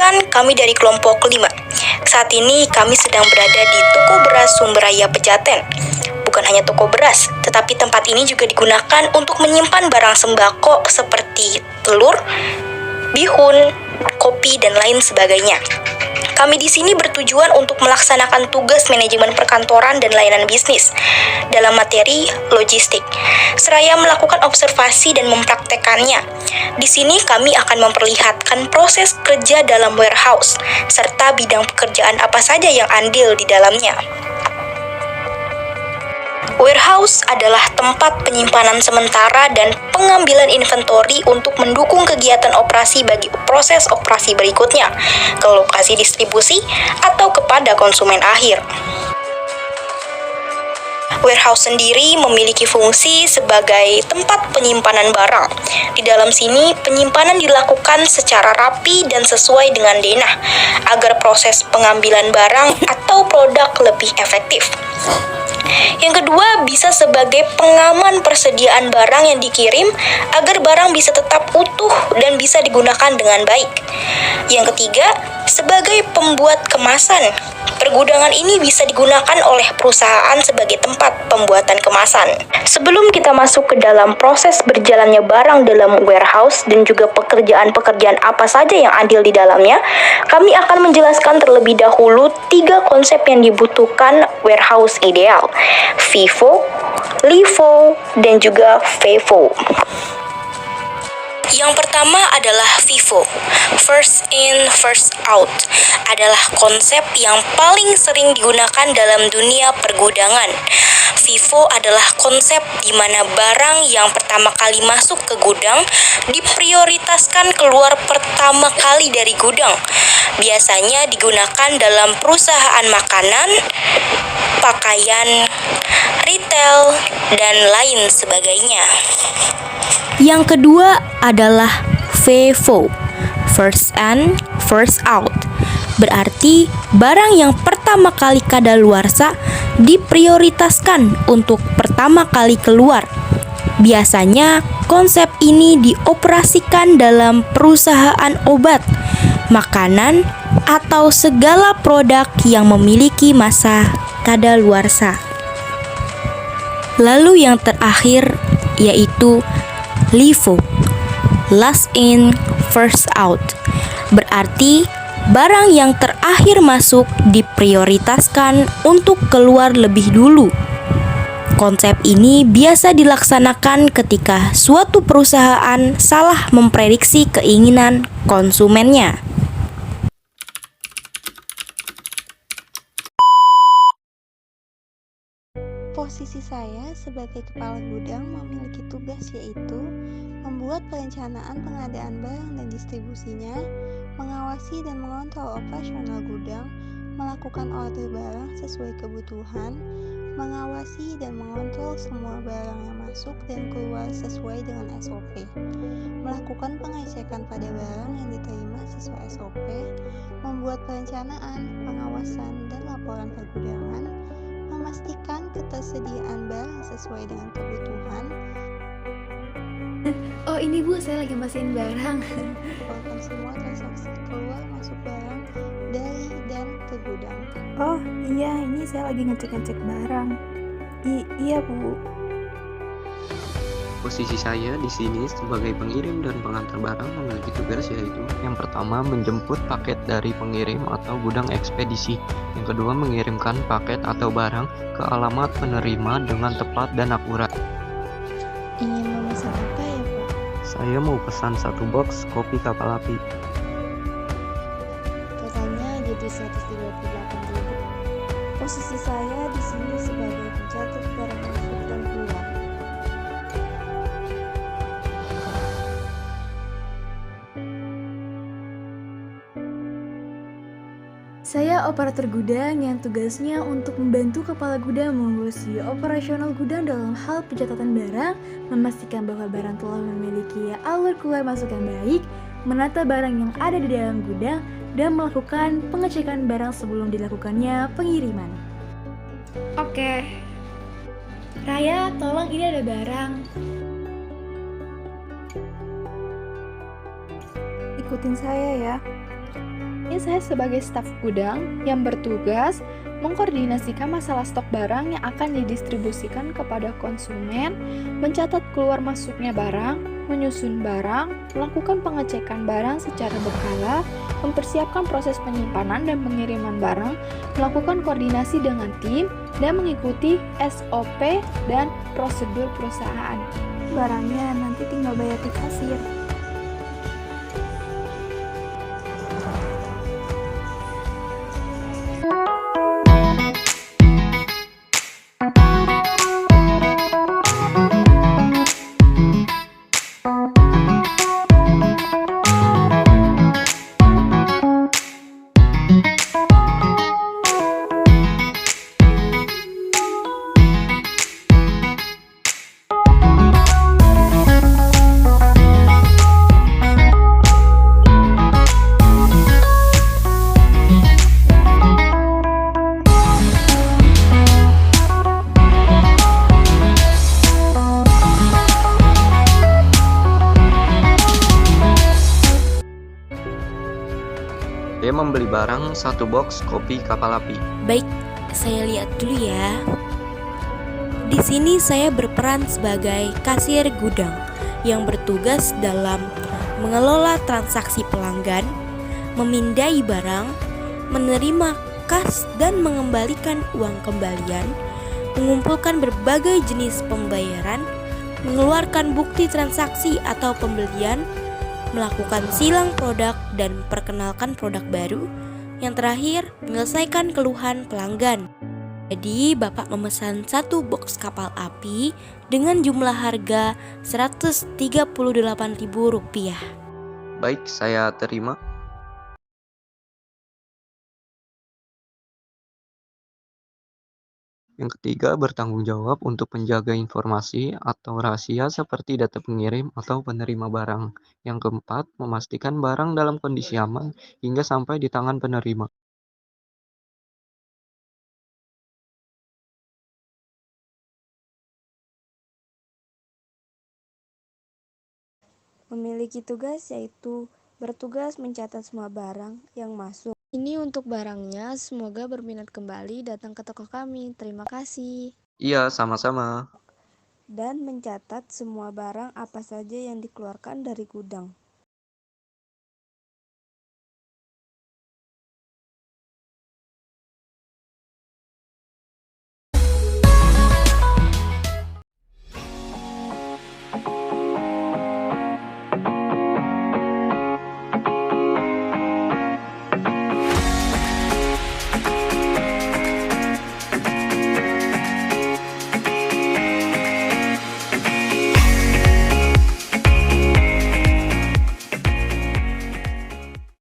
Perkenalkan, kami dari kelompok 5. Saat ini kami sedang berada di Toko Beras Sumberaya Pejaten. Bukan hanya toko beras, tetapi tempat ini juga digunakan untuk menyimpan barang sembako seperti telur, bihun, kopi, dan lain sebagainya. Kami di sini bertujuan untuk melaksanakan tugas manajemen perkantoran dan layanan bisnis dalam materi logistik, seraya melakukan observasi dan mempraktekannya. Di sini kami akan memperlihatkan proses kerja dalam warehouse, serta bidang pekerjaan apa saja yang andil di dalamnya. Warehouse adalah tempat penyimpanan sementara dan pengambilan inventory untuk mendukung kegiatan operasi bagi proses operasi berikutnya, ke lokasi distribusi atau kepada konsumen akhir. Warehouse sendiri memiliki fungsi sebagai tempat penyimpanan barang. Di dalam sini, penyimpanan dilakukan secara rapi dan sesuai dengan denah, agar proses pengambilan barang atau produk lebih efektif. Yang kedua, bisa sebagai pengaman persediaan barang yang dikirim agar barang bisa tetap utuh dan bisa digunakan dengan baik. Yang ketiga, sebagai pembuat kemasan. Pergudangan ini bisa digunakan oleh perusahaan sebagai tempat pembuatan kemasan. Sebelum kita masuk ke dalam proses berjalannya barang dalam warehouse dan juga pekerjaan-pekerjaan apa saja yang adil di dalamnya, kami akan menjelaskan terlebih dahulu 3 konsep yang dibutuhkan warehouse ideal: FIFO, LIFO, dan juga FEFO. Yang pertama adalah FIFO, First In, First Out, adalah konsep yang paling sering digunakan dalam dunia pergudangan. FIFO adalah konsep di mana barang yang pertama kali masuk ke gudang diprioritaskan keluar pertama kali dari gudang. Biasanya digunakan dalam perusahaan makanan, pakaian, retail, dan lain sebagainya. Yang kedua adalah FEFO, First In, First Out. Berarti barang yang pertama kali kadaluarsa diprioritaskan untuk pertama kali keluar. Biasanya konsep ini dioperasikan dalam perusahaan obat, makanan, atau segala produk yang memiliki masa kadaluarsa. Lalu yang terakhir yaitu LIFO, Last In, First Out. Berarti barang yang terakhir masuk diprioritaskan untuk keluar lebih dulu. Konsep ini biasa dilaksanakan ketika suatu perusahaan salah memprediksi keinginan konsumennya. Posisi saya sebagai kepala gudang memiliki tugas yaitu membuat perencanaan pengadaan barang dan distribusinya, mengawasi dan mengontrol operasional gudang, melakukan order barang sesuai kebutuhan, mengawasi dan mengontrol semua barang yang masuk dan keluar sesuai dengan SOP, melakukan pengecekan pada barang yang diterima sesuai SOP, membuat perencanaan, pengawasan, dan laporan pergudangan, memastikan ketersediaan barang sesuai dengan kebutuhan. Oh ini Bu, saya lagi masihin barang. Melakukan semua transaksi keluar masuk barang dari dan ke gudang. Oh iya, ini saya lagi ngecek-ngecek barang. Iya Bu. Posisi saya di sini sebagai pengirim dan pengantar barang memiliki tugas yaitu yang pertama menjemput paket dari pengirim atau gudang ekspedisi. Yang kedua mengirimkan paket atau barang ke alamat penerima dengan tepat dan akurat. Ingin memesan apa ya Pak? Saya mau pesan 1 box kopi kapal api. Totalnya jadi 138.000. Posisi saya di sini sebagai pencatat barang masuk dan keluar. Saya operator gudang yang tugasnya untuk membantu kepala gudang mengurusi operasional gudang dalam hal pencatatan barang, memastikan bahwa barang telah memiliki alur keluar masuk yang baik, menata barang yang ada di dalam gudang, dan melakukan pengecekan barang sebelum dilakukannya pengiriman. Oke, Raya, tolong ini ada barang. Ikutin saya ya. Ini saya sebagai staf gudang yang bertugas mengkoordinasikan masalah stok barang yang akan didistribusikan kepada konsumen, mencatat keluar masuknya barang, menyusun barang, melakukan pengecekan barang secara berkala, mempersiapkan proses penyimpanan dan pengiriman barang, melakukan koordinasi dengan tim, dan mengikuti SOP dan prosedur perusahaan. Barangnya nanti tinggal bayar di kasir. Saya membeli barang 1 box kopi kapal api. Baik, saya lihat dulu ya. Di sini saya berperan sebagai kasir gudang yang bertugas dalam mengelola transaksi pelanggan, memindai barang, menerima kas dan mengembalikan uang kembalian, mengumpulkan berbagai jenis pembayaran, mengeluarkan bukti transaksi atau pembelian, melakukan silang produk dan perkenalkan produk baru. Yang terakhir, menyelesaikan keluhan pelanggan. Jadi, Bapak memesan 1 box kapal api dengan jumlah harga Rp138.000. Baik, saya terima. Yang ketiga, bertanggung jawab untuk menjaga informasi atau rahasia seperti data pengirim atau penerima barang. Yang keempat, memastikan barang dalam kondisi aman hingga sampai di tangan penerima. Memiliki tugas yaitu bertugas mencatat semua barang yang masuk. Ini untuk barangnya, semoga berminat kembali datang ke toko kami. Terima kasih. Iya, sama-sama. Dan mencatat semua barang apa saja yang dikeluarkan dari gudang.